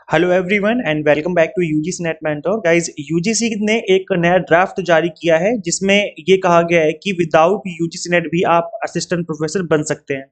Hello everyone and welcome back to UGC NET mentor guys. UGC ने एक नया draft जारी किया है जिसमें ये कहा गया है कि विदाउट यूजीसी नेट भी आप असिस्टेंट प्रोफेसर बन सकते हैं।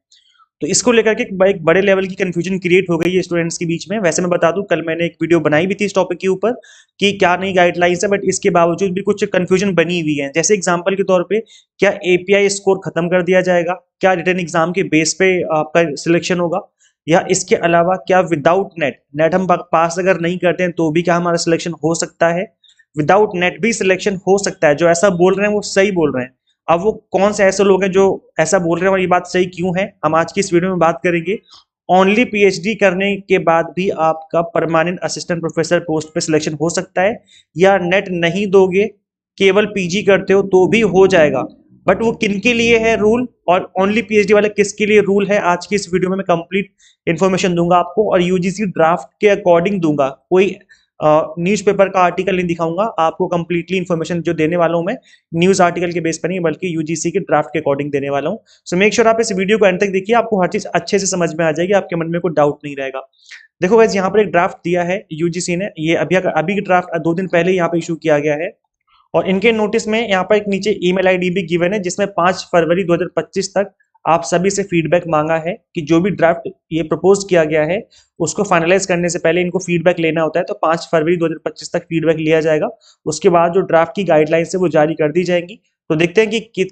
तो इसको लेकर के एक बड़े लेवल की कंफ्यूजन क्रिएट हो गई है स्टूडेंट्स के बीच में। वैसे मैं बता दूं, कल मैंने एक वीडियो बनाई भी थी इस टॉपिक के ऊपर कि क्या नई गाइडलाइंस है, बट इसके बावजूद भी कुछ कंफ्यूजन बनी हुई है। जैसे एग्जांपल के तौर पे, क्या एपीआई स्कोर खत्म कर दिया जाएगा? क्या रिटन एग्जाम के बेस पे आपका सिलेक्शन होगा? या इसके अलावा क्या विदाउट नेट नेट हम पास अगर नहीं करते हैं तो भी क्या हमारा सिलेक्शन हो सकता है? विदाउट नेट भी सिलेक्शन हो सकता है। जो ऐसा बोल रहे हैं वो सही बोल रहे हैं। अब वो कौन से ऐसे लोग हैं जो ऐसा बोल रहे हैं और ये बात सही क्यों है, हम आज की इस वीडियो में बात करेंगे। ओनली पीएचडी करने के बाद भी आपका परमानेंट असिस्टेंट प्रोफेसर पोस्ट पे सिलेक्शन हो सकता है, या नेट नहीं दोगे, केवल पीजी करते हो तो भी हो जाएगा। बट वो किन के लिए है रूल, और ओनली पीएचडी वाले किसके लिए रूल है, आज की इस वीडियो में मैं कंप्लीट इन्फॉर्मेशन दूंगा आपको, और यूजीसी ड्राफ्ट के अकॉर्डिंग दूंगा। कोई न्यूज़पेपर का आर्टिकल नहीं दिखाऊंगा आपको। कंप्लीटली इन्फॉर्मेशन जो देने वाला हूं मैं, न्यूज आर्टिकल के बेस पर नहीं बल्कि यूजीसी के ड्राफ्ट के अकॉर्डिंग देने वाला हूं। सो मेक श्योर आप इस वीडियो को एंड तक देखिए, आपको हर चीज अच्छे से समझ में आ जाएगी, आपके मन में कोई डाउट नहीं रहेगा। देखो गाइस, यहाँ पर एक ड्राफ्ट दिया है यूजीसी ने। ये अभी का ड्राफ्ट 2 दिन पहले यहाँ पे इशू किया गया है, और इनके नोटिस में यहाँ पर एक नीचे ईमेल आईडी भी गिवन है जिसमें 5 फरवरी 2025 तक आप सभी से फीडबैक मांगा है कि जो भी ड्राफ्ट ये प्रपोज किया गया है उसको फाइनलाइज करने से पहले इनको फीडबैक लेना होता है। तो 5 फरवरी 2025 तक फीडबैक लिया जाएगा। उसके बाद जो ड्राफ्ट की गाइडलाइंस है वो जारी कर दी जाएंगी। तो देखते हैं कि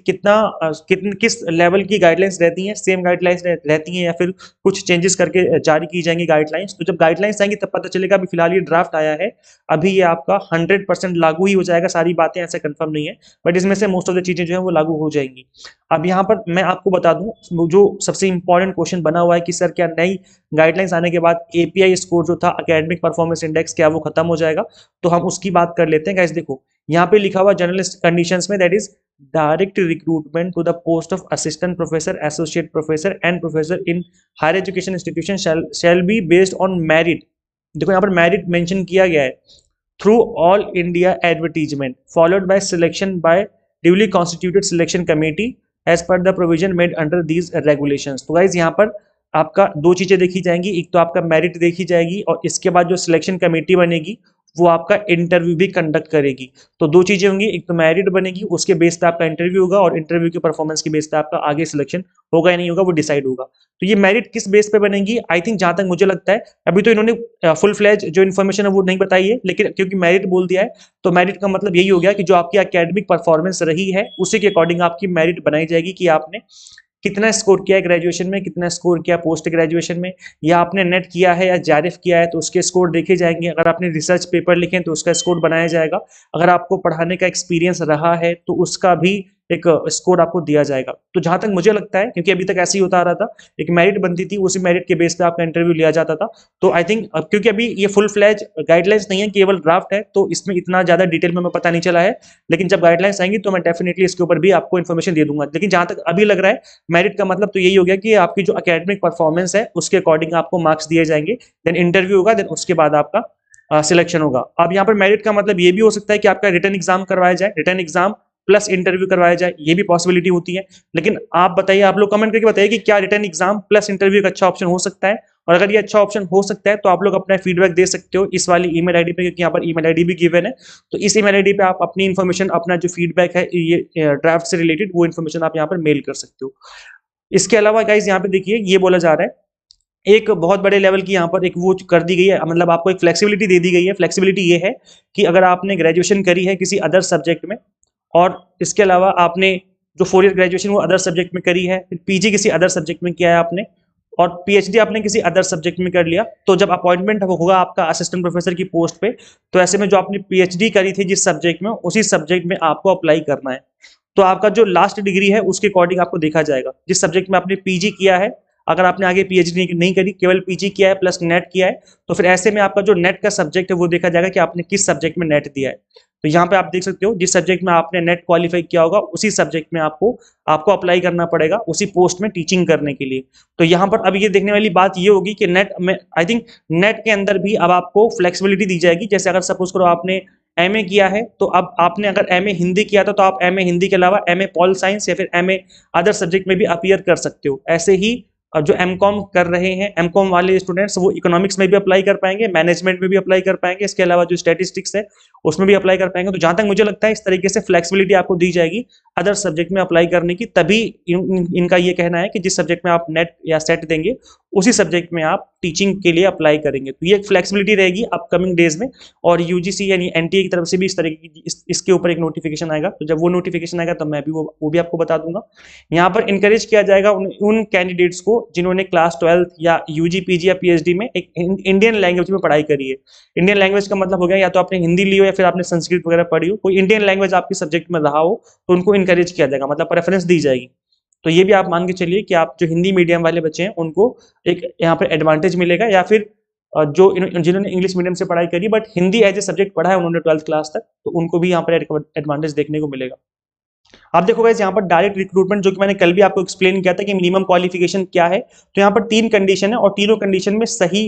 किस लेवल की गाइडलाइंस रहती हैं, सेम गाइडलाइंस रहती हैं या फिर कुछ चेंजेस करके जारी की जाएंगी गाइडलाइंस। तो जब गाइडलाइंस आएंगी तब पता चलेगा। अभी फिलहाल ये ड्राफ्ट आया है, अभी ये आपका 100% लागू ही हो जाएगा। सारी बातें ऐसे कंफर्म नहीं है, बट इसमें से मोस्ट ऑफ द चीजें जो है वो लागू हो जाएंगी। अब यहाँ पर मैं आपको बता दूं, जो सबसे इंपॉर्टेंट क्वेश्चन बना हुआ है कि सर क्या नई गाइडलाइंस आने के बाद एपीआई स्कोर जो था, एकेडमिक परफॉर्मेंस इंडेक्स, क्या वो खत्म हो जाएगा? तो हम उसकी बात कर लेते हैं गाइस। देखो यहाँ पे लिखा हुआ जर्नलिस्ट कंडीशंस में, that is direct recruitment to the post of assistant professor, associate professor and professor in higher education institution shall be based on merit. देखो यहाँ पर मेरिट मेंशन किया गया है, through all India advertisement followed by selection by duly constituted selection committee as per the provision made under these regulations. तो guys यहाँ पर आपका दो चीजें देखी जाएंगी, एक तो आपका मेरिट देखी जाएगी और इसके बाद जो सिलेक्शन कमेटी बनेगी वो आपका इंटरव्यू भी कंडक्ट करेगी। तो दो चीजें होंगी, एक तो मेरिट बनेगी, उसके बेस पे आपका इंटरव्यू होगा, और इंटरव्यू के परफॉर्मेंस के बेस पे आपका आगे सिलेक्शन होगा या नहीं होगा वो डिसाइड होगा। तो ये मेरिट किस बेस पे बनेगी, आई थिंक जहां तक मुझे लगता है अभी तो इन्होंने फुल फ्लैज जो इन्फॉर्मेशन है वो नहीं बताई है, लेकिन क्योंकि मेरिट बोल दिया है तो मेरिट का मतलब यही हो गया कि जो आपकी एकेडमिक परफॉर्मेंस रही है उसी के अकॉर्डिंग आपकी मेरिट बनाई जाएगी कि आपने कितना स्कोर किया है ग्रेजुएशन में, कितना स्कोर किया पोस्ट ग्रेजुएशन में, या आपने नेट किया है या जेआरएफ किया है तो उसके स्कोर देखे जाएंगे। अगर आपने रिसर्च पेपर लिखे तो उसका स्कोर बनाया जाएगा। अगर आपको पढ़ाने का एक्सपीरियंस रहा है तो उसका भी एक स्कोर आपको दिया जाएगा। तो जहां तक मुझे लगता है, क्योंकि अभी तक ऐसे ही होता आ रहा था, एक मेरिट बनती थी, उसी मेरिट के बेस पे आपका इंटरव्यू लिया जाता था। तो आई थिंक क्योंकि अभी ये फुल फ्लैज गाइडलाइंस नहीं है, केवल ड्राफ्ट है, तो इसमें इतना ज्यादा डिटेल में पता नहीं चला है। लेकिन जब गाइडलाइंस आएंगी तो मैं डेफिनेटली इसके ऊपर भी आपको इन्फॉर्मेशन दे दूंगा। लेकिन जहां तक अभी लग रहा है, मेरिट का मतलब तो यही हो गया कि आपकी जो एकेडमिक परफॉर्मेंस है उसके अकॉर्डिंग आपको मार्क्स दिए जाएंगे, देन इंटरव्यू होगा, देन उसके बाद आपका सिलेक्शन होगा। अब यहाँ पर मेरिट का मतलब ये भी हो सकता है कि आपका रिटन एग्जाम करवाया जाए, रिटन एग्जाम प्लस इंटरव्यू करवाया जाए, ये भी पॉसिबिलिटी होती है। लेकिन आप बताइए, आप लोग कमेंट करके बताइए कि क्या रिटन एग्जाम प्लस इंटरव्यू एक अच्छा ऑप्शन हो सकता है? और अगर ये अच्छा ऑप्शन हो सकता है तो आप लोग अपना फीडबैक दे सकते हो इस वाली ईमेल आईडी पे, क्योंकि यहाँ पर ईमेल आईडी भी गिवन है। तो इस ईमेल आईडी पे आप अपनी इन्फॉर्मेशन, अपना जो फीडबैक है ये ड्राफ्ट से रिलेटेड, वो इन्फॉर्मेशन आप यहाँ पर मेल कर सकते हो। इसके अलावा गाइज यहाँ पे देखिए, ये बोला जा रहा है एक बहुत बड़े लेवल की यहाँ पर एक वो कर दी गई है, मतलब आपको एक फ्लेक्सिबिलिटी दे दी गई है। फ्लेक्सिबिलिटी ये है कि अगर आपने ग्रेजुएशन करी है किसी अदर सब्जेक्ट में, और इसके अलावा आपने जो 4 ईयर ग्रेजुएशन वो अदर सब्जेक्ट में करी है, फिर पीजी किसी अदर सब्जेक्ट में किया है आपने, और पीएचडी आपने किसी अदर सब्जेक्ट में कर लिया, तो जब अपॉइंटमेंट होगा आपका असिस्टेंट प्रोफेसर की पोस्ट पे, तो ऐसे में जो आपने पीएचडी करी थी जिस सब्जेक्ट में, उसी सब्जेक्ट में आपको अप्लाई करना है। तो आपका जो लास्ट डिग्री है उसके अकॉर्डिंग आपको देखा जाएगा। जिस सब्जेक्ट में आपने पीजी किया है, अगर आपने आगे पीएचडी नहीं करी, केवल पीजी किया है प्लस नेट किया है, तो फिर ऐसे में आपका जो नेट का सब्जेक्ट है वो देखा जाएगा कि आपने किस सब्जेक्ट में नेट दिया है। तो यहाँ पे आप देख सकते हो, जिस सब्जेक्ट में आपने नेट क्वालिफाई किया होगा उसी सब्जेक्ट में आपको आपको अप्लाई करना पड़ेगा, उसी पोस्ट में टीचिंग करने के लिए। तो यहाँ पर अब ये देखने वाली बात ये होगी कि नेट में, आई थिंक नेट के अंदर भी अब आपको फ्लेक्सिबिलिटी दी जाएगी। जैसे अगर सपोज करो आपने एमए किया है, तो अब आपने अगर एमए हिंदी किया था तो आप एमए हिंदी के अलावा एमए पॉल साइंस या फिर एमए अदर सब्जेक्ट में भी अपीयर कर सकते हो। ऐसे ही जो एमकॉम कर रहे हैं, एमकॉम वाले स्टूडेंट्स, वो इकोनॉमिक्स में भी अप्लाई कर पाएंगे, मैनेजमेंट में भी अप्लाई कर पाएंगे, इसके अलावा जो स्टैटिस्टिक्स है उसमें भी अप्लाई कर पाएंगे। तो जहां तक मुझे लगता है इस तरीके से फ्लेक्सिबिलिटी आपको दी जाएगी अदर सब्जेक्ट में अप्लाई करने की। तभी इनका ये कहना है कि जिस सब्जेक्ट में आप नेट या सेट देंगे उसी सब्जेक्ट में आप टीचिंग के लिए अप्लाई करेंगे। तो ये फ्लेक्सिबिलिटी रहेगी अपकमिंग डेज में। और यूजीसी यानी एनटीए की तरफ से भी इस तरीके की इसके ऊपर एक नोटिफिकेशन आएगा। तो जब वो नोटिफिकेशन आएगा तब मैं भी वो भी आपको बता दूंगा। यहाँ पर इंकरेज किया जाएगा उन कैंडिडेट्स को जिन्होंने क्लास 12 या यूजी पीजी या पीएचडी में एक इंडियन लैंग्वेज में पढ़ाई करी है। इंडियन लैंग्वेज का मतलब हो गया या तो आपने हिंदी ली हो या फिर आपने संस्कृत वगैरह पढ़ी हो, कोई इंडियन लैंग्वेज आपके सब्जेक्ट में रहा हो तो उनको इंकरेज किया जाएगा, मतलब प्रेफरेंस दी जाएगी। तो ये भी आप मान के चलिए कि आप जो हिंदी मीडियम वाले बच्चे हैं उनको एक यहाँ पर एडवांटेज मिलेगा, या फिर जो जिन्होंने इंग्लिश मीडियम से पढ़ाई करी but Hindi as a subject पढ़ा है उन्होंने 12th क्लास तक, तो उनको भी यहाँ पर एडवांटेज देखने को मिलेगा। आप देखो गाइस यहाँ पर डायरेक्ट रिक्रूटमेंट, जो कि मैंने कल भी आपको एक्सप्लेन किया था कि मिनिमम क्वालिफिकेशन क्या है, तो यहाँ पर 3 कंडीशन है और तीनों कंडीशन में सही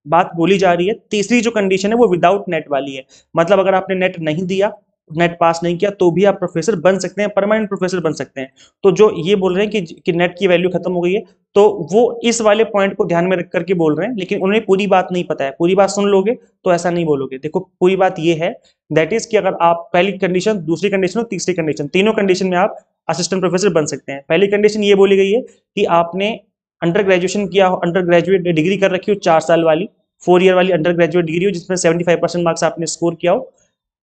बात बोली जा रही है। तीसरी जो कंडीशन है वो विदाउट नेट वाली है, मतलब अगर आपने नेट नहीं दिया, नेट पास नहीं किया तो भी आप प्रोफेसर बन सकते हैं, परमानेंट प्रोफेसर बन सकते हैं। तो जो ये बोल रहे हैं कि नेट की वैल्यू खत्म हो गई है, तो वो इस वाले पॉइंट को ध्यान में रख करके बोल रहे हैं, लेकिन उन्हें पूरी बात नहीं पता है। पूरी बात सुन लोगे तो ऐसा नहीं बोलोगे। देखो पूरी बात ये है, दैट इज कि अगर आप पहली कंडीशन, दूसरी कंडीशन और तीसरी कंडीशन, तीनों कंडीशन में आप असिस्टेंट प्रोफेसर बन सकते हैं। पहली कंडीशन ये बोली गई है कि आपने अंडर ग्रेजुएशन किया हो, अंडर ग्रेजुएट डिग्री कर रखी हो 4 साल वाली, 4 ईयर वाली अंडर ग्रेजुएट डिग्री हो जिसमें 75% मार्क्स आपने स्कोर किया हो,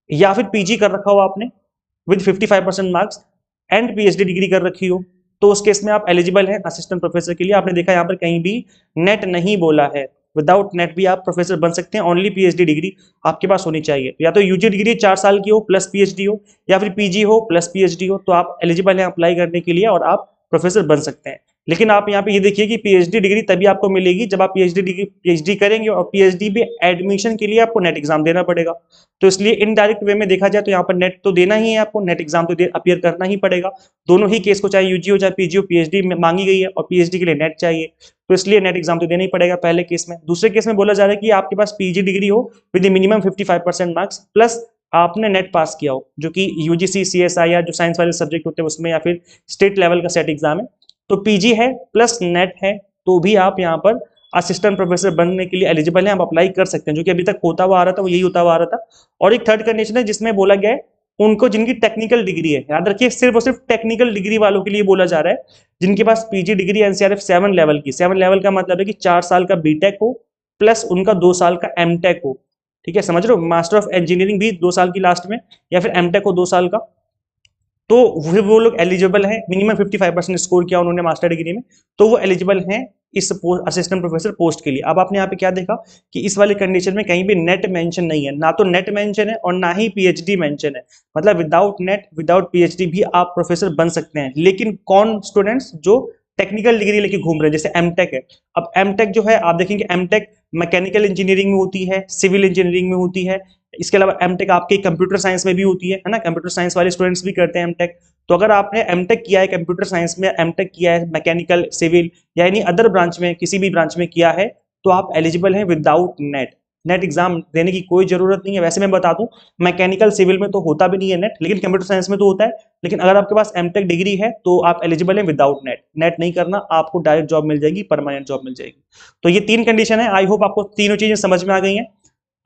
या फिर पीजी कर रखा हो आपने with 55% marks and PhD degree कर रखी हो, तो उस केस में आप एलिजिबल हैं असिस्टेंट प्रोफेसर के लिए। आपने देखा यहाँ पर कहीं भी नेट नहीं बोला है, विदाउट नेट भी आप प्रोफेसर बन सकते हैं, ओनली पीएचडी डिग्री आपके पास होनी चाहिए। या तो यूजी डिग्री 4 साल की हो प्लस पीएचडी हो, या फिर पीजी हो प्लस पीएचडी हो, तो आप एलिजिबल हैं अप्लाई करने के लिए और आप प्रोफेसर बन सकते हैं। लेकिन आप यहाँ पे ये देखिए कि पीएचडी डिग्री तभी आपको मिलेगी जब आप पीएचडी करेंगे, और पीएचडी में एडमिशन के लिए आपको नेट एग्जाम देना पड़ेगा। तो इसलिए इनडायरेक्ट वे में देखा जाए तो यहाँ पर नेट तो देना ही है, आपको नेट एग्जाम तो अपीयर करना ही पड़ेगा। दोनों ही केस को, चाहे यूजी हो चाहे पीजी हो, पीएचडी में मांगी गई है और पीएचडी के लिए नेट चाहिए, तो इसलिए नेट एग्जाम तो देना ही पड़ेगा पहले केस में। दूसरे केस में बोला जा रहा है कि आपके पास पीजी डिग्री हो विद मिनिमम 55% मार्क्स प्लस आपने नेट पास किया हो, जो कि यूजीसी सीएसआई या जो साइंस वाले सब्जेक्ट होते हैं उसमें, या फिर स्टेट लेवल का सेट एग्जाम है। तो पीजी है प्लस नेट है तो भी आप यहाँ पर असिस्टेंट प्रोफेसर बनने के लिए एलिजिबल हैं, आप अप्लाई कर सकते हैं, जो कि अभी तक होता हुआ आ रहा था, वो यही होता हुआ आ रहा था। और एक थर्ड कंडीशन है जिसमें बोला गया है उनको जिनकी टेक्निकल डिग्री है, याद रखिए सिर्फ और सिर्फ टेक्निकल डिग्री वालों के लिए बोला जा रहा है, जिनके पास पीजी डिग्री एनसीआरएफ 7 लेवल की, 7 लेवल का मतलब है कि 4 साल का बीटेक हो प्लस उनका 2 साल का एमटेक हो। ठीक है, समझ रहे हो, मास्टर ऑफ इंजीनियरिंग भी 2 साल की लास्ट में, या फिर एमटेक हो 2 साल का, तो वो लोग एलिजिबल हैं। मिनिमम 55% स्कोर किया उन्होंने मास्टर डिग्री में, तो वो एलिजिबल हैं इस असिस्टेंट प्रोफेसर पोस्ट के लिए। अब आपने यहाँ पे क्या देखा कि इस वाले कंडीशन में कहीं भी नेट मेंशन नहीं है, ना तो नेट मेंशन है और ना ही पीएचडी मेंशन है, मतलब विदाउट नेट विदाउट पीएचडी भी आप प्रोफेसर बन सकते हैं। लेकिन कौन स्टूडेंट्स जो टेक्निकल डिग्री लेके घूम रहे हैं, जैसे एमटेक है। अब एमटेक जो है आप देखेंगे एमटेक मैकेनिकल इंजीनियरिंग में होती है, सिविल इंजीनियरिंग में होती है, इसके अलावा एमटेक आपके कंप्यूटर साइंस में भी होती है ना, कंप्यूटर साइंस वाले स्टूडेंट्स भी करते हैं एमटेक। तो अगर आपने एमटेक किया है कंप्यूटर साइंस में, एमटेक किया है मैकेनिकल सिविल या एनी अदर ब्रांच में, किसी भी ब्रांच में किया है, तो आप एलिजिबल हैं विदाउट नेट। नेट एग्जाम देने की कोई जरूरत नहीं है। वैसे मैं बता दूं मैकेनिकल सिविल में तो होता भी नहीं है नेट, लेकिन कंप्यूटर साइंस में तो होता है। लेकिन अगर आपके पास एमटेक डिग्री है तो आप एलिजिबल हैं विदाउट नेट। नेट नहीं करना, आपको डायरेक्ट जॉब मिल जाएगी, परमानेंट जॉब मिल जाएगी। तो ये 3 कंडीशन है। आई होप आपको तीनों चीजें समझ में आ गई हैं।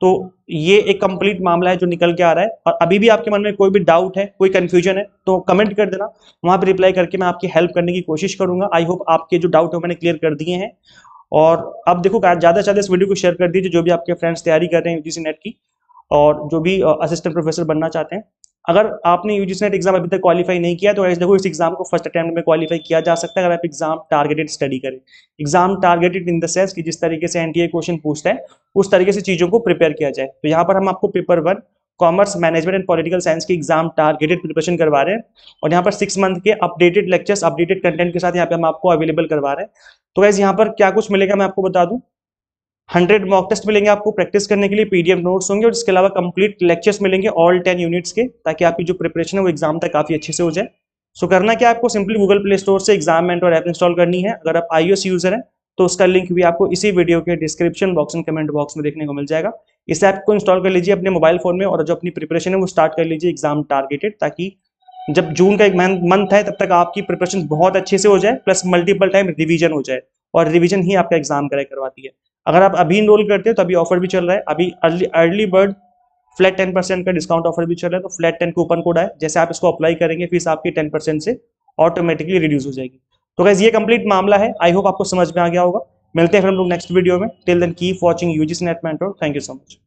तो ये एक कंप्लीट मामला है जो निकल के आ रहा है। और अभी भी आपके मन में कोई भी डाउट है, कोई कंफ्यूजन है, तो कमेंट कर देना, वहां पे रिप्लाई करके मैं आपकी हेल्प करने की कोशिश करूंगा। आई होप आपके जो डाउट है मैंने क्लियर कर दिए हैं। और अब देखो ज्यादा से ज्यादा इस वीडियो को शेयर कर दीजिए जो भी आपके फ्रेंड्स तैयारी कर रहे हैं यूजीसी नेट की, और जो भी असिस्टेंट प्रोफेसर बनना चाहते हैं। अगर आपने यूजीसी नेट एग्जाम अभी तक क्वालिफाई नहीं किया तो ऐसे देखो इस एग्जाम को फर्स्ट अटेम्प्ट में क्वालिफाई किया जा सकता है अगर आप एग्जाम टारगेटेड स्टडी करें। Exam targeted in the sense कि जिस तरीके से एनटीए क्वेश्चन पूछता है उस तरीके से चीजों को प्रिपेयर किया जाए। तो यहाँ पर हम आपको paper 1 commerce management and political science की एग्जाम टारगेटेड प्रिपरेशन करवा रहे हैं, और यहाँ पर 6 मंथ के अपडेटेड लेक्चर्स अपडेटेड कंटेंट के साथ यहाँ पे हम आपको अवेलेबल करवा रहे हैं। तो गाइस यहाँ पर क्या कुछ मिलेगा मैं आपको बता दूं। 100 मॉक टेस्ट मिलेंगे आपको प्रैक्टिस करने के लिए, पीडीएफ नोट्स होंगे, और इसके अलावा कंप्लीट लेक्चर्स मिलेंगे ऑल 10 यूनिट्स के, ताकि आपकी जो प्रिपरेशन है वो एग्जाम तक काफी अच्छे से हो जाए। सो करना क्या आपको, सिंपली गूगल प्ले स्टोर से एग्जाम मेंटर ऐप इंस्टॉल करनी है। अगर आप iOS यूजर हैं तो उसका लिंक भी आपको इसी वीडियो के description box and comment box में देखने को मिल जाएगा। इस ऐप को इंस्टॉल कर लीजिए अपने मोबाइल फोन में, और जो अपनी प्रिपरेशन है वो स्टार्ट कर लीजिए एग्जाम टारगेटेड, ताकि जब जून का एक मंथ है तब तक आपकी प्रिपरेशन बहुत अच्छे से हो जाए, प्लस मल्टीपल टाइम रिवीजन हो जाए और रिवीजन ही आपका एग्जाम क्रैक करवाती है। अगर आप अभी इनरोल करते हो तो अभी ऑफर भी चल रहा है, अभी अर्ली बर्ड फ्लैट 10% का डिस्काउंट ऑफर भी चल रहा है, तो फ्लैट 10 कूपन कोड है, जैसे आप इसको अप्लाई करेंगे फीस आपकी 10% से ऑटोमेटिकली रिड्यूस हो जाएगी। तो गाइस ये कंप्लीट मामला है, आई होप आपको समझ में आ गया होगा। मिलते हैं फिर हम लोग नेक्स्ट वीडियो में। Till then keep watching UGC NET mentor. Thank you so much.